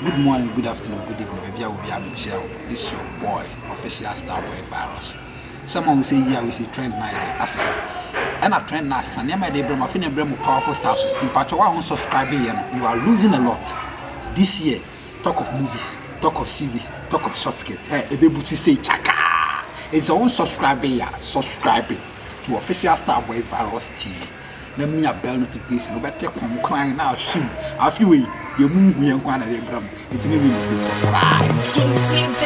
Good morning, good afternoon, good evening, baby. I will be Michelle. This is your boy, official Starboy Virus. Someone will say, yeah, we see trend night assassin. And a trend night, and my day, my finna bring powerful stuff. In part, I won't subscribe. You are losing a lot. This year, talk of movies, talk of series, talk of short skits. Hey, a baby to say, chaka. It's our own subscribe to official Starboy Virus TV. Let me a bell notification. But take one crying now, shoot. A few way. You move me and one of them. It's me will still subscribe.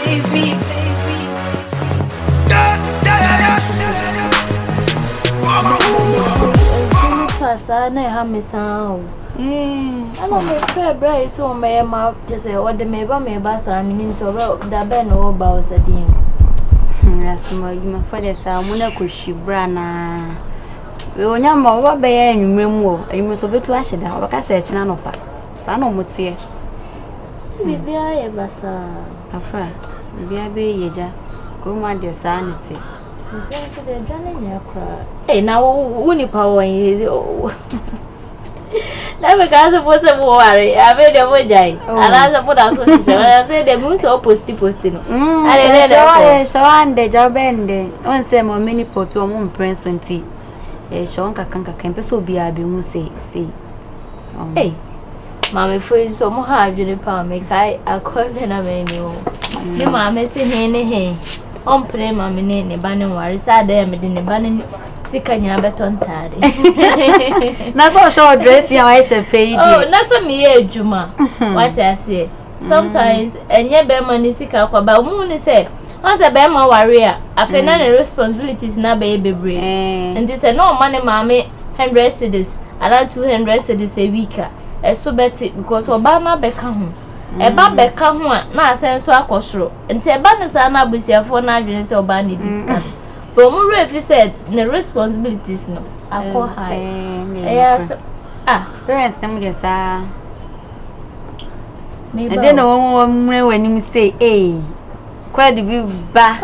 Baby. I have me sound. I don't know if so my mouth to say what the maybe I mean so well that Ben or Bows at him. That's my father, Samuna Kushibana. We will not what by any memoir, and you must obey to Asha, or Cassette Nanopa. Sano Mutia. Maybe I ever saw a friend. Maybe I be Yaja. Go my dear sanity. You say to the Johnny near cry. Hey, now, Winnie Power is oh. Never got a possible worry. I made a wajay. And as I put out, I said the moose or posting. I saw and the job ending. One say more many put your own prince and tea. A shonka canka campus will be a be say. Hey. Mammy, for you so much hard, you pound make I call them a menu. The mamma say, hey, on play mammy in a banner where sad them in the banner. Sikanya beton tadi. Na so short dress ya I should pay. Oh, na so me Juma. What I say. Sometimes enye be money sika kwa ba mu ni say. Once a be ma warrior, afena na responsibilities na be bebre. And this no money mama 100 cedis, around 200 cedis a week. E so beti because oba na beka ho. E ba beka ho na asen so akosoro. Nti e ba ne sa na abusiafo na adwene say oba ni discount. But more if you said the responsibilities no, I call high. Yes, parents tell me this. And then when you say, "Hey, quite the will ba,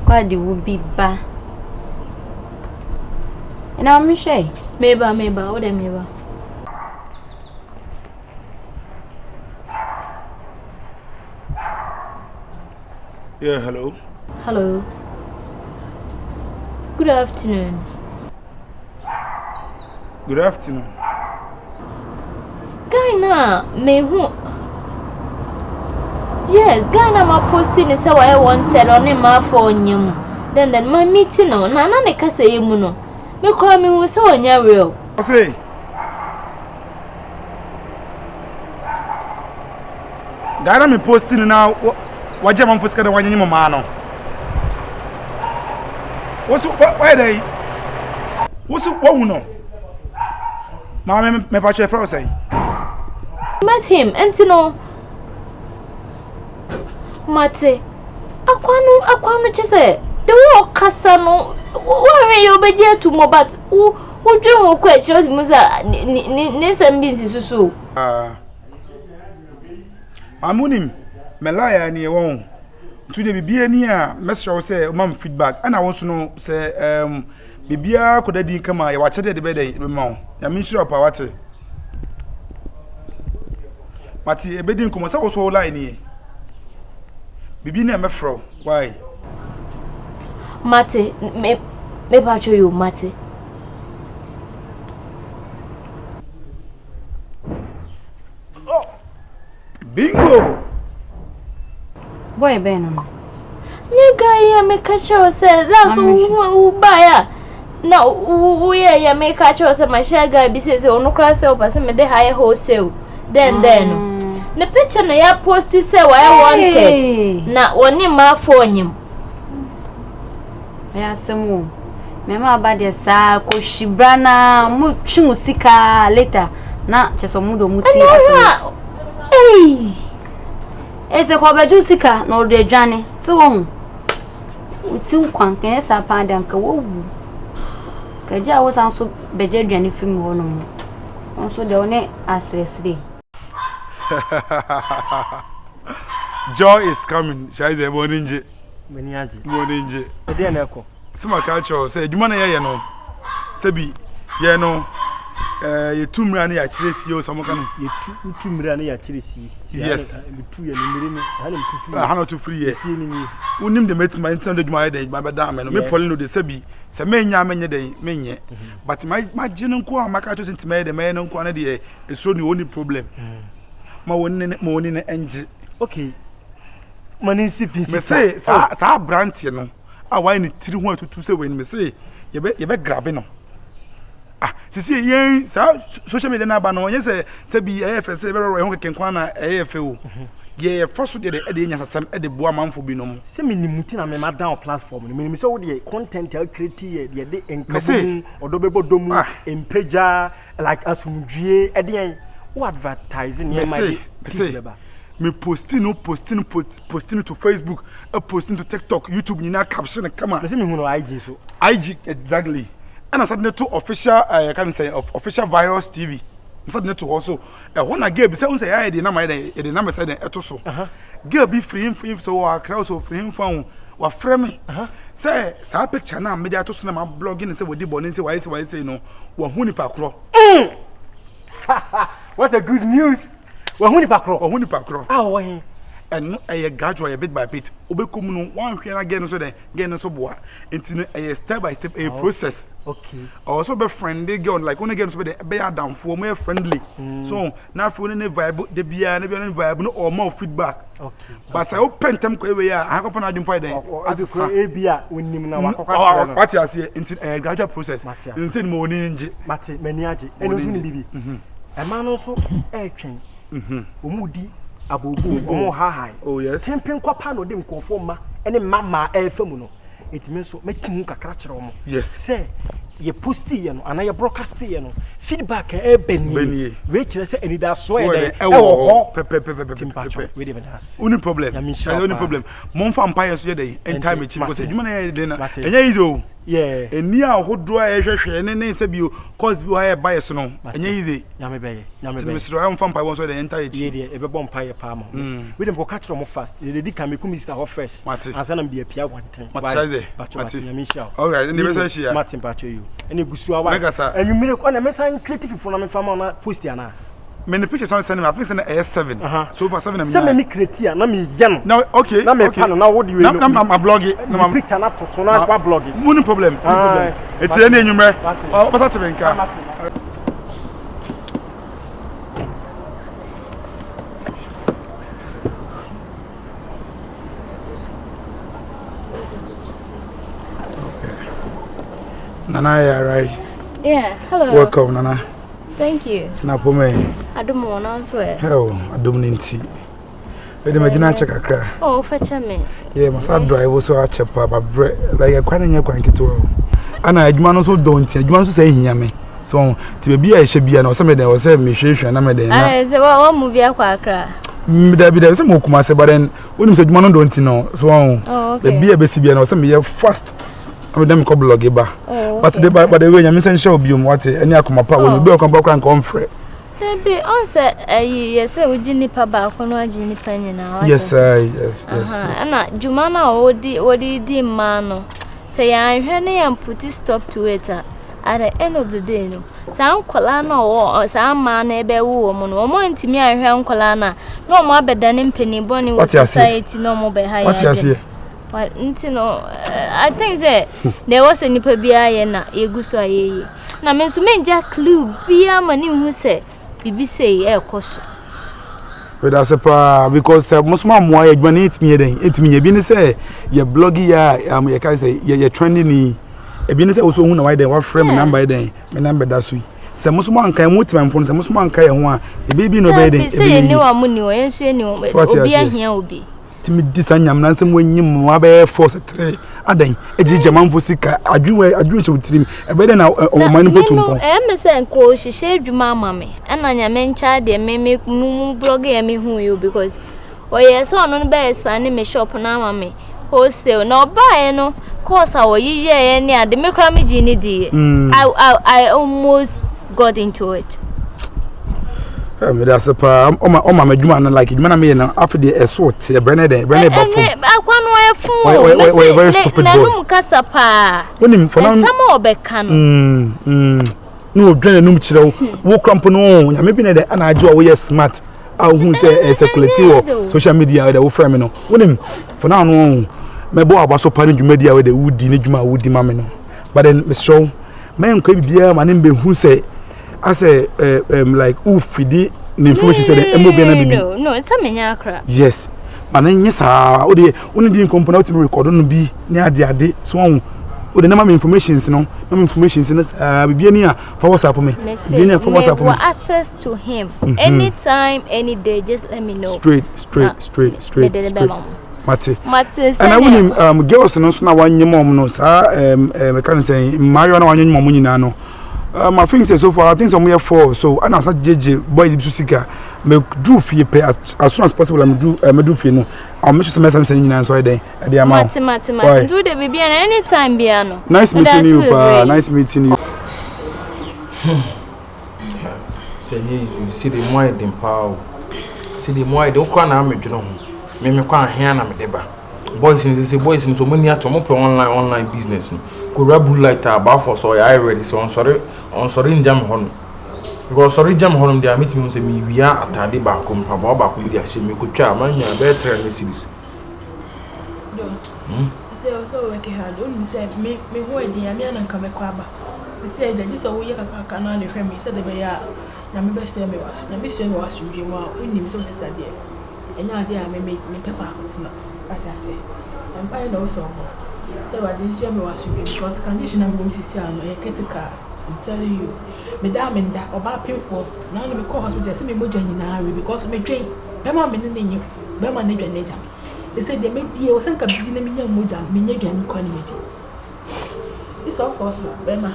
quite the will be ba." And I'm sure. Maybe, what am I? Yeah, hello. Hello. Good afternoon. Good afternoon. Ghana, me who? Yes, Ghana ma posting is how I wanted on him for you. Then my meeting no, na ne ka say mu no. Me cry me who so on your real. Say. Ghana me posting now. What German post kada wanyima mano. Why they? What's what you know? Mama, me patch your say. Met him, and you know, Mate. Aquano, chese. The war casano. Why you be here to mo? But who do question was Musa? Nisem busy so. Mamunim, Melaya ni won. Today be any message say mom feedback and I want to know say bibia could dey come I watch the bed dey ma ya me sure pa wate mati e bedin come say wo so line ni bibi na me fro why Mate me pa show you Mate oh bingo boy Ben Nigga ya me catch you say that's who buy na we ya me catch you say my share guy be say onu kra say person me dey high wholesale then the picture na ya post say why wanted na woni ma phone ya semu me ma ba de sa ko shibrana mu twu sika later na cheso mu do muti ese ko beju sika na odo adwane se won uti nkwan kan sa pande anka wowu ka ja wo san so beje adwane film ho no mo on so de one asresre joy is coming shaize moninje moninje ode na eko sima culture say adwuma na ye no se bi ye no you two million ya chiresi yo samo kan you two million ya chiresi yes you two ya nimire me hanim two free hano to free ye unim de metima intan de dwuma de ba da me no me poli no de sabi se menya menye de menye but my gin nko amaka to sentima de me no nko na de esro ni only problem ma woni ne enje okay mani sipi me say sa brand ye no a why ni tiri ho atutu se we ni me say ye be grab no sisi yen sa social media na ba no onye se bi AFS be ro ho kekenkwa na AFS o ye first de nya sasam de boa manfo bi no mo se me nimuti na me ma down platform ni me se wo de content el create ye de enkabu odobe domu empeja like asumdue e de wo advertising ye ma me posting to Facebook, posting to TikTok, YouTube, you know, caption come on. Me me who IG so. IG exactly. And I started to official can say of official virus TV. I started to also when I gave say I dey na my dey na say eto so. Girl be free so I crowd so free phone wa frame. Say sa picture na media to so na ma blogging say we dey born say why say no wa hu nipa kro. What a good news. Wahuni pakro ah wahin and gradual bit by bit obekum no wan hwe na get no so den get no so boa enti no step by step a process okay also be friendly girl like when get no so be down for more friendly so na fi ne vibe de bia na be no vibe no or more feedback okay but say open tem ko ewe ya akopon adwon point den as ko e bia wonnim na wakokwa what you see enti gradual process nse ni mo ni nje mate mani age eno so ni bibi e ma no so e twen omudi abobu omo hahai oh yes tempen kwapa no de nkofo ma ene mama efam no etime so metin kakra kire omo yes say ye posti ye no ana ye broadcast ye no feedback e beni we kire say enida so e dey e wo ho pepe we dey that's only problem only problem mon fa empire so ye dey anytime echi because eduma na ye dey na enya easy yeah eni a hodo a hwehwe ne se bio cause bi ha buy so no enya easy nyame beye Mr. am fan pa won so dey enter echi ye dey e be bom empire pa ma we dem go catch them fast they dey come come Mr. Fresh ansa na be apia wanten mate nyame sha all right ni be say shia martin pacho you ene gusu awa enwumire ko na mesa creative for na me fama na post ya na me the pictures I'm sending I think send AS7 so far 7 say me create ya na me yen now okay na me pan na what do you know I'm blogging na picture na to so na kwa blogging no problem it's any enwumire o pasa te benka Nana, you right? Yeah, hello. Welcome, Nana. Thank you. Na pome. Adumo na swear. Hell, adum ninti. We dey imagine check akra. Oh, fetch me. Yeah, must drive so a check pa like a kwan nya kwan kito. Ana adwuma no so don't. Adwuma so say hia me. So, ti be bia ehye bia na o se me den o se me hwehwe na me den na. Ah, say wa mu bia kwa akra. Bi se mo kuma se baden. Onim se adwuma no don't no. So, okay. Be bia be si bia na o se me ye fast. I dem ko blog ba. But the way you mention show bi what any akoma pa when you be okon pa kan frɛ. Be on say yes say we nipa ba ko no agi nipa nyina. Yes yes. Ana juma na odi di ma no. Say ya hwɛ ne ya put stop to it at the end of the day no. Sa nkola na wo sa ma na ebe wo mo no. Mo ntimi ahwɛ nkola na. No mo abeda ne mpani boni wo society no mo be ha ya. What you see? Well, I think that there was a nipa biya na eguso ayeye. Na me so menja clue biya mani hu se bibi say e koso. But that's a because most man mo adwani itimi den itimi ye bi ni say ye blog ya ye can say ye trending ni e bi ni say oso hu na why den wa frame number den me number da so se most man kan mo timan phone se most man kan ye ho a e bi no be den e bi ni wa mu ni o yenso ni obi ahia obi timi disanyam na nsem wanyim mo abe force 3 adan ejije manfo sika adwuwe che wutirim ebe de na o mani potumpo me se nko hihye adwuma amame ana nyame ncha de me blog ya me hu you because yes ono no be expand me shop na amame wholesale na obae no course a oyiye ne ade me kra me ji ni di I almost got into it. Me that's a pa o ma madwuma na like adwuma na me na afde esort e brene ba fo akwano e fun very stupid boy na num kasa pa wonim for now sama obeka no no dwen num kyerɛ wo krampo no nya me bi na de ana agye wo ye smart a hu say circulate wo social media de wo frame no wonim for now no me bo abaso pa ne dwumadia we de wudi ne dwuma wudi ma me no but then me show me nko bibia ma ne be hu say as like who feed the information said no it's a menya akra yes but then yes o de only the component to record no bi ne ade so o de na ma informations no bibia ni a for WhatsApp me bibia ni for WhatsApp me access to him anytime any day just let me know straight Mate and I want girls no so na wanye mom no sa me kan say Mario na wanye mom nyina no my things say so far I think some year 4 so and as JJ boys bi sika me do fie pay as soon as possible me do fie no I'll make sure some message nyina so dey e dey amount mate do the baby anytime bia no nice meeting you pa nice meeting you say you see the more dem power see the more dem kwa na amedwo no me kwa ahia na me deba boys in so many atomo pe online business no ko rabu light about for so I ready so on sorry njam hono because sorry jam hono dia meet me say me wia atade ba ko mpa ba ko bi dia she me ko twa amanya be trend me series say also work hard on me say me ho edi ya me na nka me kwa ba me say that this wo ye kaka na le hwe me say de be ya na me be stay me was na me stay me was ndwe mu a onni me so sister there enya ade a me pefa akotina what I say empire no so so I didn't share me was because condition I'm going to see no critical I'm telling you me da oba painful now me call hospital say me moja nyina because me train be ma me ne nyi be ma ne dwa ne jam they say they make die o sanka bidi na me nya moja me nya dwa ne kwa ne medi it's all for so be ma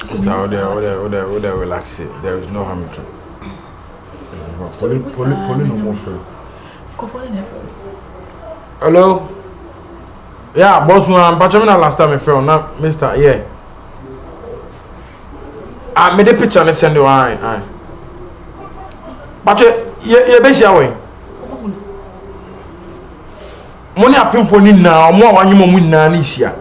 Oda relax it. There is no harm in it. Poli no more free. Hello? Yeah, boss one, but I last time I fell now, Mr. Yeah. I made a picture and send you aye. But you be away. Money up for now, more when you win Nanisha.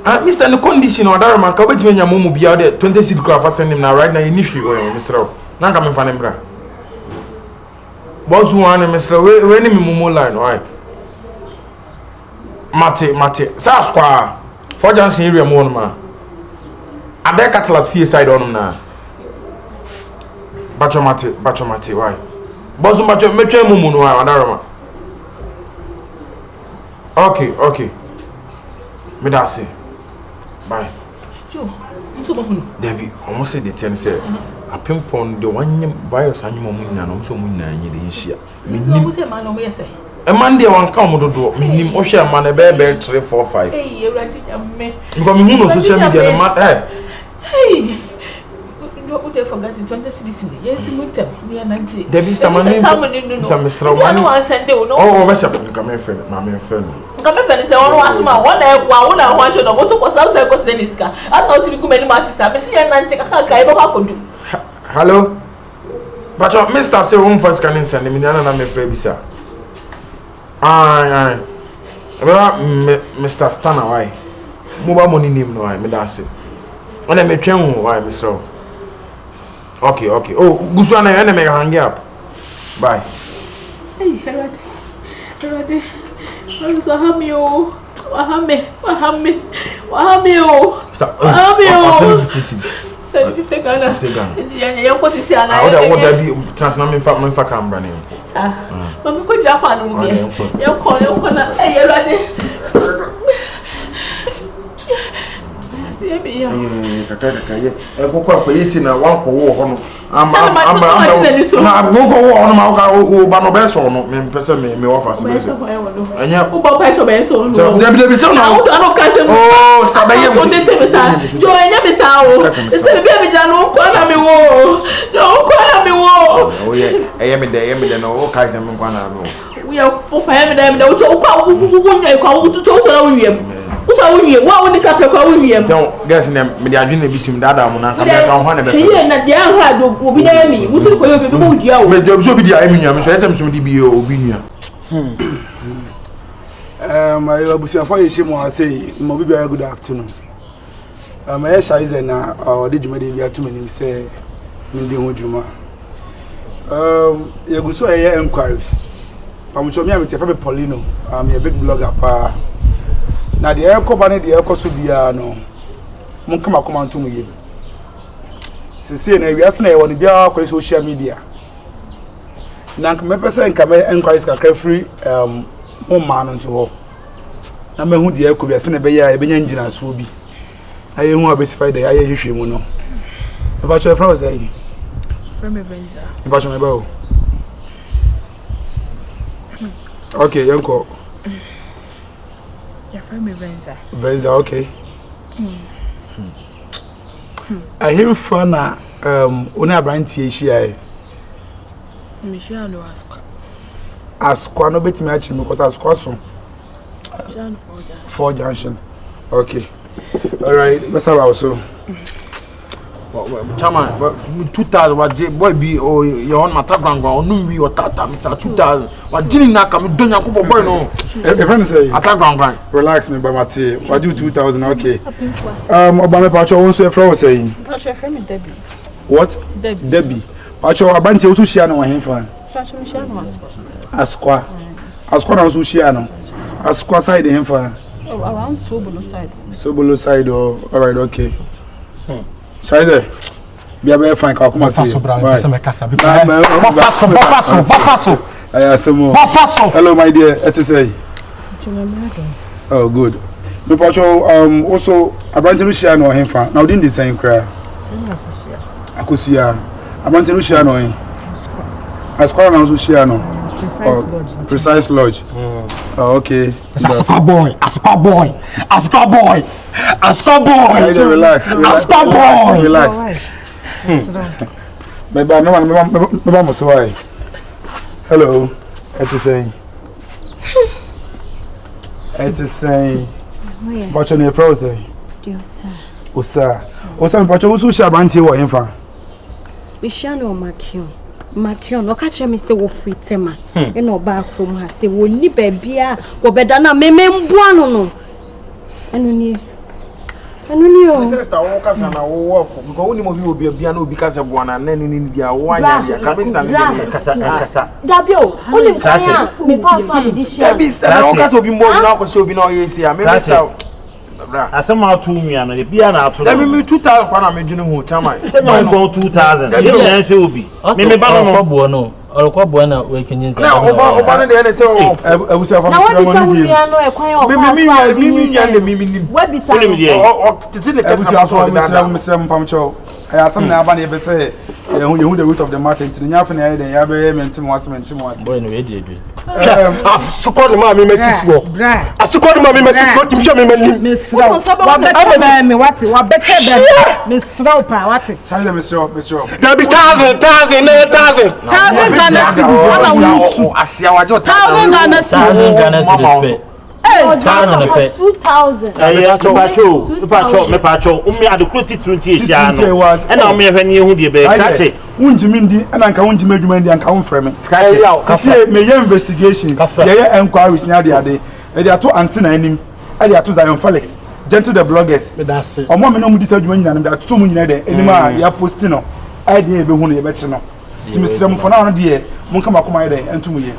Mr. the condition or that man can wait when your mom will be out there 26 graph send him now right now initially Mr. Now come from him. Boss one Mr. When him mumu line right. Mate. Sa square. For Johnson area more man. I bet cattle at fear side on him now. Bacho mate, why? Boss bacho me try mumu no adarama. Okay. Me da say. Bye. Joe, so mahunu. Debbie, almost say the 10 say. I pim phone the one virus and you mum so mun na nyi de nhia. Me so say man no me say. E man dey wan come do me nim o hwe man e be 3 4 5. Hey, you ready me. Because me hu no social media the man Hey. You don't forget it 20 cities. Yes, mutem near 90. Debbie some man some Mr. One one send no. Oh, what's up? Come here friend, my friend. Come here say one was man one na one show no go so kwasa say kwasa niska. I not to be many masses. I see na nche kaka kai ba ko do. Hello? But Mr. say home first can send me na me free bisa. Aye. Mr. Stana why? Mobile money name no I me da say. Ona me twen why Mr. Okay. Oh, Guswana and me hang up. Bye. Hey, ready. So hami o. Wahame o. Stop. Then 50 Ghana. You go see ana. What that be transfer me for camera name. Sir. Mami ko Japan mo bi. You call na eh ready. Kaka ye go kwa yesi na wan ko wo ho no amba na go ko wo no ma o ba no be so no me pese me offer se be so anya o ba pa so be so no de so no I no can say oh sabe ye so te me sa jo enya me sa o se be me ja no kwa na me wo oh ye me de no o kai se me kwa na me we are for me de o kwa nya kwa o tutu so na wo wiem usa wunye wa woni ka prekwa wunye no guys ne me de adwene bi sim dada mo na ka me ka ho na be ye na de ahra do obi na mi wusi ko yo bi mo dia o me de so bi dia emi nua me so yesem so di bi obi nua my abusia for you shemo say mo bi very good afternoon My size and or did you make it too many say in the Hujuma? You go so a inquiries. I'm sure me with your Paulino. I'm a big blogger. Now the air company, the air cost will be no. Monkama come on to me. See, we are saying I want to be our social media. Now, my person come inquiries are free. Home man and so on. Now, me who the air could be a sene be a engine as will be. I am more specified the air issue. No, about your friends, eh? From a Benza. About my bow. Okay, uncle. You're from a Benza. Benza, okay. I hear from Una Branty, she Michelle ask no bit match because I squash four junction. Okay. All right, Mr. Also. Chama, 2000 what boy be or your own matagranga or numbi or tata, Mr. 2000. What didn't knock me doing a couple boy no. If I say Atagranga, relax me by my tea. What do 2000? Okay. Obama Pacho also a flower saying. Pacho from Debbie. What? Debbie. Pacho Abanti also share no him fan. Pacho Michelle Asqua also share no. Asqua side him fan. Around Sobolo side. Sobolo side or alright, okay. Shaide. Be a fine come to you. Hello my dear, it is a. Oh good. Me Pacho also Abanti no share no him fan. Now didn't design cry. Akusia. Abanti no share no him. Asqua no also share no. Precise lodge. Oh, okay. Asqua boy. Relax. Maybe no so why. Hello. It is saying. What your name say? Osa, but you also share Banti or him fan. We shall know Makion, no catch me say wo free tema. E no back from her say wo ni bebia wo bedana memembuano no. Anu ni o. Sister, wo kasa na wo work because we mo bi bia na obi kasa buana na ni dia wo anya dia ka be stand kasa. Dabio, only kaya me fa so abi this year. Be stand wo kasa obi mo na ko se obi na o yesi a me Mr. Asema atu nua no bia na atu. Dem me 2000 kwa na me dwene ho chama. Se no go 2000. You na se obi. Me ba no bo no. Olukwa na we kenyin se. Na oba no de na se o. Abusa fa na Mr. Money di. Na we kwan o fa so abi mi we bisa. O titi ne Abusa fa Mr. Mpamcho. I asam na aba na be say you the root of the matter nti nya fa na ya ya be mentim wase. Boy no we dey. Asukọ ma mi mesiswo. Asukọ ma mi mesiswo tim hwe me mani. Mesra. Wa bete me wate. Wa bete be. Mesra pa wate. Challenge Mr. There be 1000. Asia wajo 1000 2000. Me pacho. Me adequate 20 sia no. E na me hwe ne hu de be ka che. Unjimi ndi ana nka unjimi adwuma ndi anka wonfrɛ me. Sisi me ye investigations, ye inquiries na ade. E dey ato antina anim. E dey ato Zion Felix. Gentle the bloggers. Omo me no mu disa adwuma nyina no dey ato mu nyina dey anim a ya post no. E dey ebe hu no ye be che no. Ti misira mu for na no dey mun kama koma ye dey entum ye.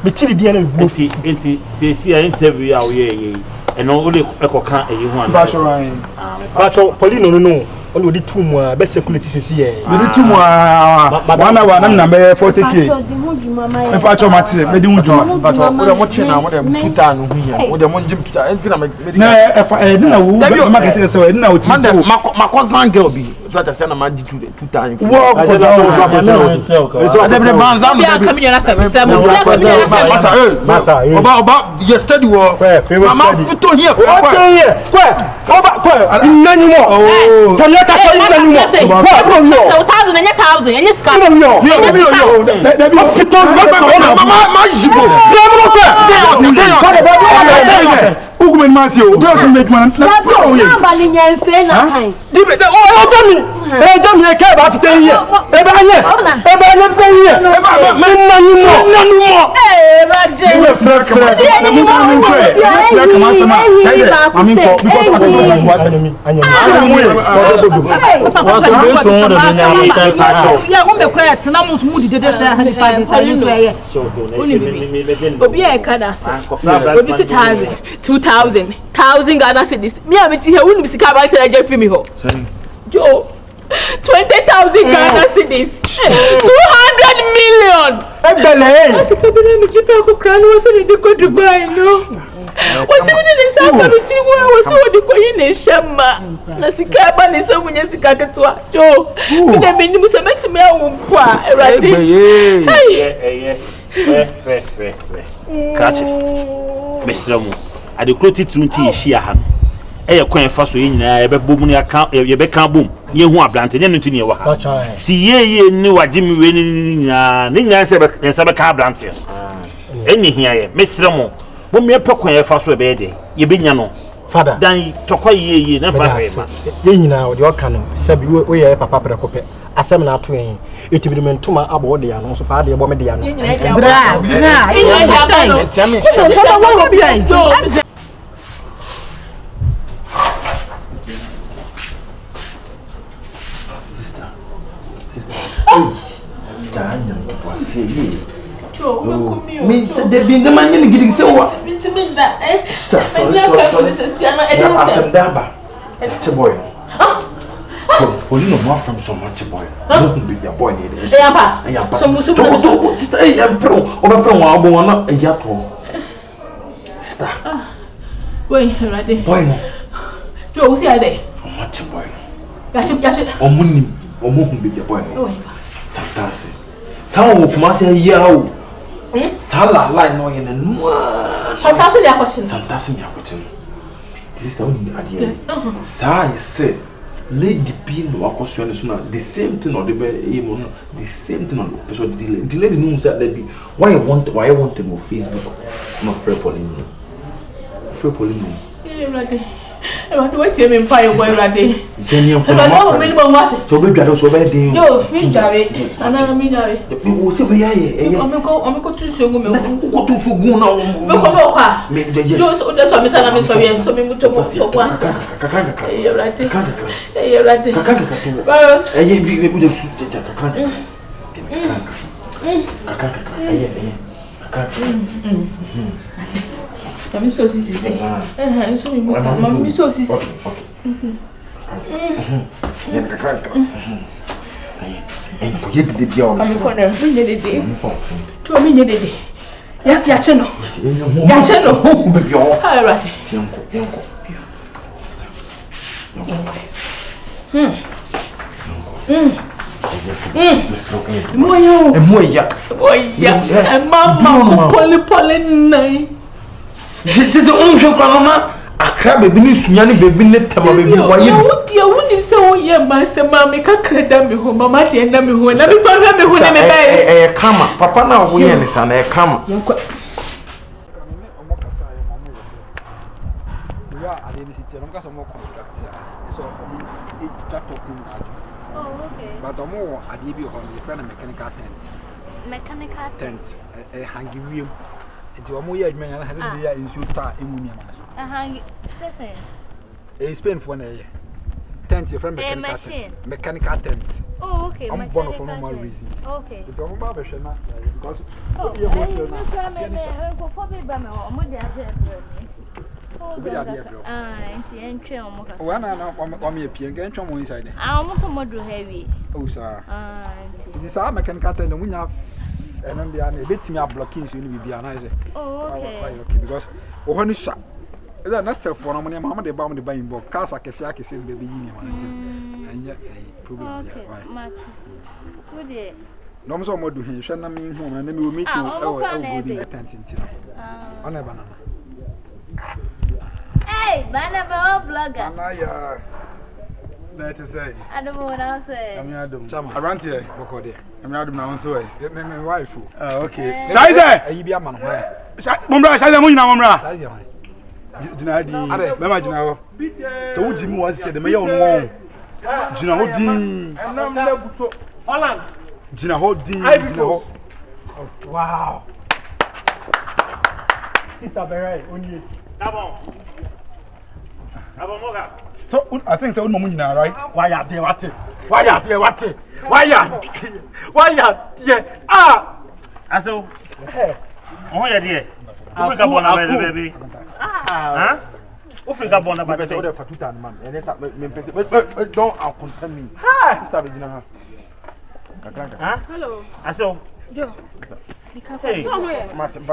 Me tiri dia na bu enti se interview a wo ye eno wo le ekoka eyi hu an. Bacho Paulino no. Only the two more best security since here. Me the two more 1 hour na be 40k. Me pacho mate me di unjuma. Bacho wo de mo che na wo de tuta no hu ya. Wo de mo njim tuta enti na me na na wo market say na wo man mako zangel bi. So that say na man di tuta info. Wo ko so de banza no. Bia come na say Mr. Masa oba yesterday wo mama futo here kwa nani mo Say 1000 and 1000 and scam. Ugumen Masio, doesn't make man. Ghana cedis. Me am here won me sika ba tell Jeff me ho. Joe 20,000 Ghana cedis. 200 million. Ebele. Sika bi na me jipe ko kra no so de ko Dubai no. What me dey say for me tin wo so de ko yin ne shema. Na sika ba ne so munye sika ketwa. Joe. Me dey me nim so metime awu mpo a Erade. Catch it. Mr. Mo. I the clothes to share han. E kwan fa so nyina ye be bom ne aka ye be kan bom ye hu ablante ne ntu ne wa ha ti ye ni waje mi we ni nyina ne nyina se be ka ablante eni hia ye mesre mo bom ye pe kwan fa so be de ye be nya no father dan tokwa ye na fa he ma ye nyina o de o kan se bi we ye papa pre ko pe asem na ato yen etibiri mentuma abo de ya no so fa de bo me de ya no bra Me the being the man you getting so what? It's a boy. Oh, you know more from so much boy. Don't be your boy. Sister, I am pro or pro. I want a yato. Sister, wait, ready? Boy, no. Joe, see I day. Much boy. Gotcha. Or money or moving with your boy. Santasi. Some of my say, yeah. Sala line no in the Santasi ya question. Santasi ya question. This is the only idea. Sa I say, lady pin no question is the same thing or the same thing on the person the lady knows that they be why I want to know Facebook not free polling. Free polling. What you mean by Erade? So we got also by the yo, me jare, ana me jare. We say we are I'm go to so go me. Go to go now. Me ko kwa. Me yes. So that's why me say na me so me muto so kwansa. Kakaka. Erade. Kakaka. Erade. Kakaka to. Baros. We put the suit kakaka. Kakaka. Kakaka. I'm so sissy. So me must so sissy. And forget the deal. I'm corner. Me need the day. To me need the day. Ya chano. Ya chano. Baby, all right. Yanko. Moya. Mama, Polly nine. This is the only grandma. A crab baby, Sunyani baby, net time baby. Why you wouldn't so yeah, Master Mammy, Kakra, me home, Mamma, and me who never found me who never come. Papa now, we and his son, come. We are at the city, I'm got more construct here. So, it's just talking. Oh, okay. But I'm more at the on the friend mechanical tent. Mechanical Tent, a hanging room. It's a more year man has a in Suta in Munia. A hanging, Stephen. A Spain for a tent, your friend mechanical tent. Oh, okay. I'm born for normal reason. Okay. It's all about because when I'm a piano inside. I almost a model heavy. Oh, sir. It is our mechanical tent, and we have and then they are a bit me up blocking you will be an Oh, okay. Because when it's shot. That's the for money, Mamma, they bound the buying book, Casa Casaki, baby, and yet, probably. Good day. No more do him, shall not mean home, and then we will meet you. Oh, attention on a banana. Hey, banana I blogger. to say, I don't know what I'll say. I'm around here, I'm out of my own way. Get me my wife. okay. Size, you be a man. Mumbra, Size, Muna. Dinadi, Mamma Gino. So, Jim was said the mayor on Gino, and I'm never so. Holland. Gina hold D. Wow. Sister Berai, only. So I think so no money now, right? Why are they what? Why are they what? Why are they? Ah! Aso. Oh yeah dear. Africa bona baby. Ah. Africa bona baby. Say order for 2,000 man. And that's don't content me. Sister Virginia. Huh? Hello. Aso. Yo. Hey. Martin.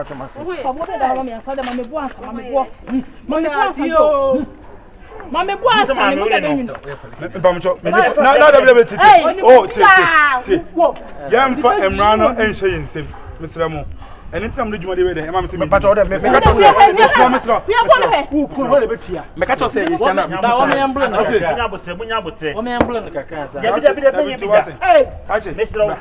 Mame boa sa ni mo da benyin. Bamcho. Na WBT. Oh, ti. Yam fa emrano enhye yinsem. Misra mo. Eni tinam do dwuma de we de. E ma me se me. Pato order me. Misra. We are going to Who could really betia? Me catch us say you na. Da wo me emblem na kakra. Munya botre. O me emblem na kakra sa. Yabi. Hey. Kache. Mesro.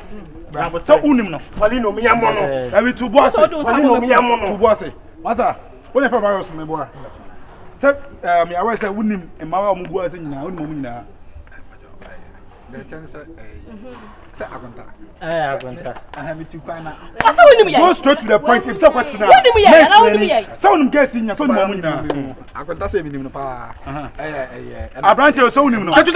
So unim no. Palino me yam no. Abi tu boss. Palino me yam no. Tu boss. Masa. Woni fa virus me boa. Me aware say wunim emawa mu gua say nyina wunim mu nyina the chance say agonta Agonta aha me tu kwana asa wunim ya go straight to the point if so question na wunim ya na wunim ya so wunim guess nya so wunim mu nyina agonta say minim no pa abrante so wunim no wait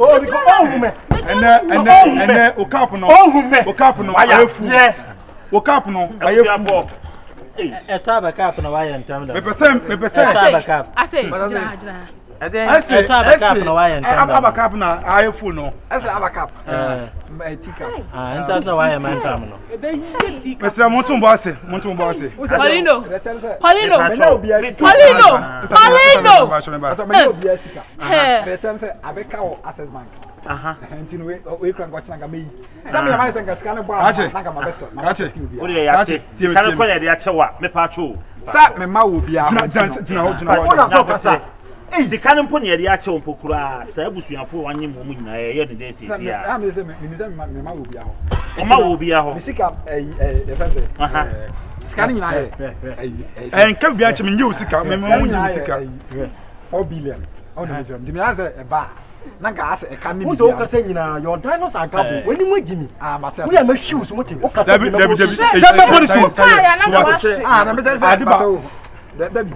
oh because ohume and o cap no ayefu o cap no ayefu Etaba cap na why entam da. Me person. Etaba cap. I say, jina. Etaba cap na why entam da. Aba cap na ayefu no. Asa aba cap. Tika. Entam na why entam no. Mr. Montumbo ase. Paulino. Ato obi asika. Pretend say abeka o access bank. Enti we kran go china ga meyi. Some ya say ga sika na bo na ga mabeso. Wo de ya che. Kan ko ya de ya chewa me pa cho. Sa me ma wo bia. Jina. Sika no mpo ne ya de ya che wo pokura. Sa abusuafo wanye mo nyina ye ne de sisi ya. Na me say me ma wo bia ho. O ma wo bia ho. Sika defense. Sika ni nyina ye. Enka bia che me nyi usika me mo nyi usika. 4 billion. Oh no, John. Dimi ase e ba. Na ga ase e kan ni. Wo so ka say nyina your dinos are gabo. Wani mo jimi. Mate. We am shoes mo te. O ka say Dabi. Na me say adiba. Dabi.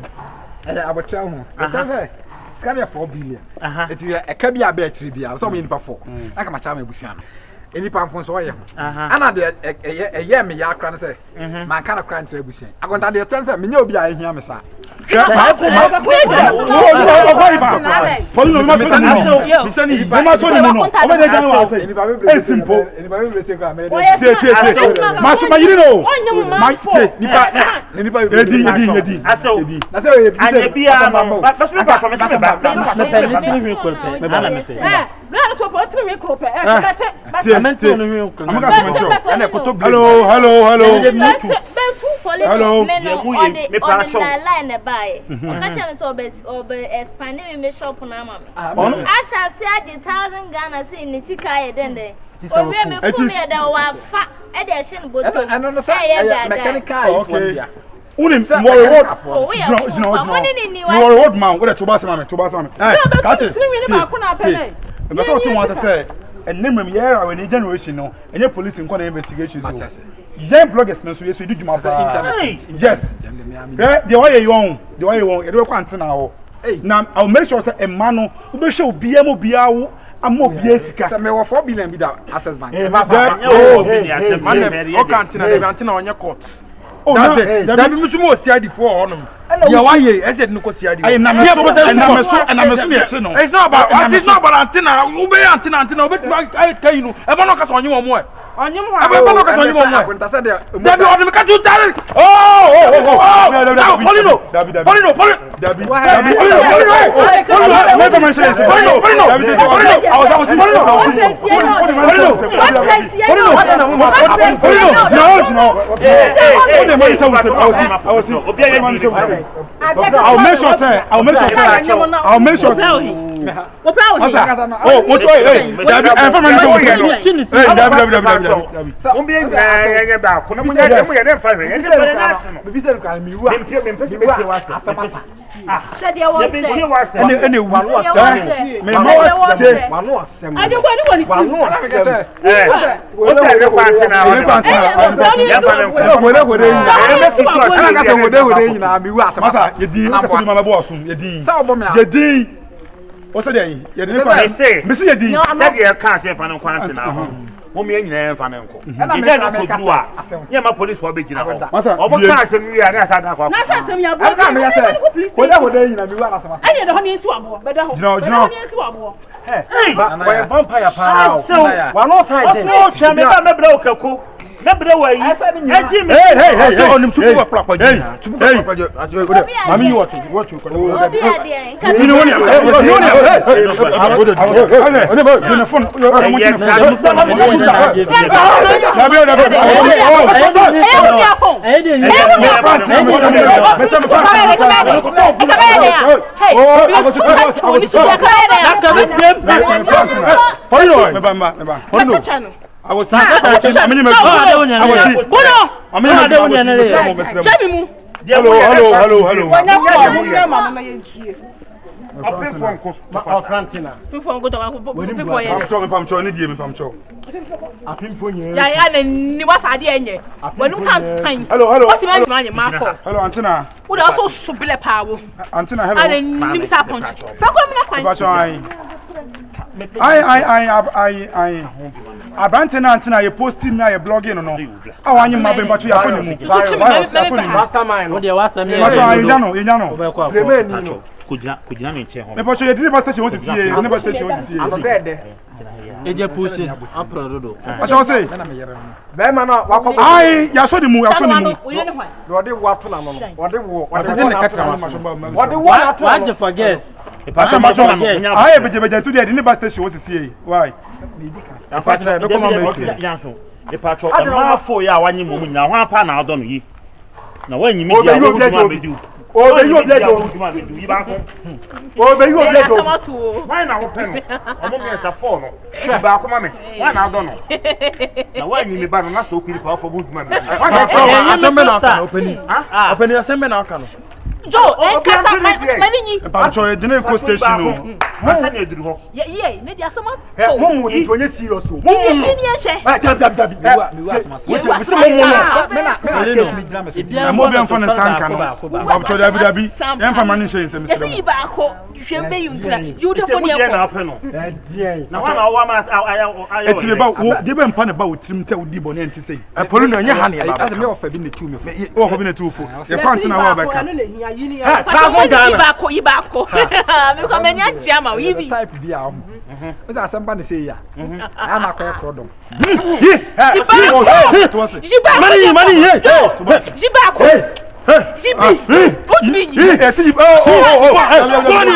Abotra ho. Say sika na 4 billion. Eti e ka bia ba atiri bia. So me nipa 4. Na ka ma cha ma ebusia no. Enipa mfon so ye ho. Ana de eye me ya akra no say. Man ka na kra ntira ebusia. Agonta de tense me nya obi a ehia me sa. Okacha so be expanding me shop na mama. I shall say 1,000 Ghana say ni sika ye den den. Obi me fu me da wa fa e de hye no boto. And no say mechanical phone bia. Unim reward man what to bass man catch it. But so to want to say and name me here when generation no any police in investigation so young bloggers no so you do juma yes the way you own the way you own e do kwante na ho now I'll make sure say e ma no wo be hwe obia mo bia wo amo bia sika say me 4 billion bi da access bank man o kan tina de antina onye court oh that be musumo osia di for honum ya waye e said no ko sia di I na me so me eche no it's not about antina wo be antina wo be I tell you no e ba no ka so onye mo e onye mo e ba no ka so onye mo e that be order me ka do tare Polino I was I'll make sure say I'll make sure What proud? Oh, what way? I'm from Hey, W. So on be na ba ko na mo ya dem fa hwe. Bi se kan mi wa. Mi wa asamasa. Said you want say. Any one was me Wano asem. I don't want anyone. Wano asem. O say le kwante na o. Ya fa me ko. Wode Ana ka se wode nyina mi wa asamasa. Ye din ka se bi ma bo so ye din. Sa obo me. Ye din. O say dey. Ye din kwa. Me say ye din. Said you can say fa no kwante na ho. Mo me nyina fa me nko. Ida na ko duwa. Ye ma police wo be gina ho. Obo ka se mi ya na sa da kwa. Na sa se mi abo. Ana me ya say. Wode nyina mi wa asamasa. Anya de ho ni nsu abo. Beda ho. Jino. Ni nsu abo. Hey, Why vampire pa? Wano sign. No, chame ba me bra okako. Me bra wa yi. Eji me. Hey, onim suku wa plapa ji. Hey, mami you what you ko. Obi ade. You know what? I was Antina, you posting now, you're blogging or no? I want you, my baby, but you are funny. Mastermind, what do you want? Could you change? But you didn't station was here, never station was here. I'm dead. Eje pushing, I'm proud of it. I shall say, Bemana, what I, you saw the move, I saw the move. What do you want to know? What do you want? What do you want? What you forget? I have been today, the never station was here. Why? The patrol, I don't know for ya one you now, 1 pound out on ye. Now, when you meet you, oh, you are dead. Oh, you are dead. Why now, open? I'm only as a phone. Back, mammy. Why now, don't know? Now, why you mean, but I'm not so quick for Woodman. Open your seminar. Joe, many I'm sorry, didn't go station. Yeah, maybe some more. Who would you serious? I'm moving from the Sankan. I'm told Abby, I'm from Manisha. It's about given pun about Tim Tell Dibon and to say, I put on your honey as a mail for being the 2 or having a 2 for the fountain of our back. Type the but somebody say, yeah, I'm not quite crowded. Money,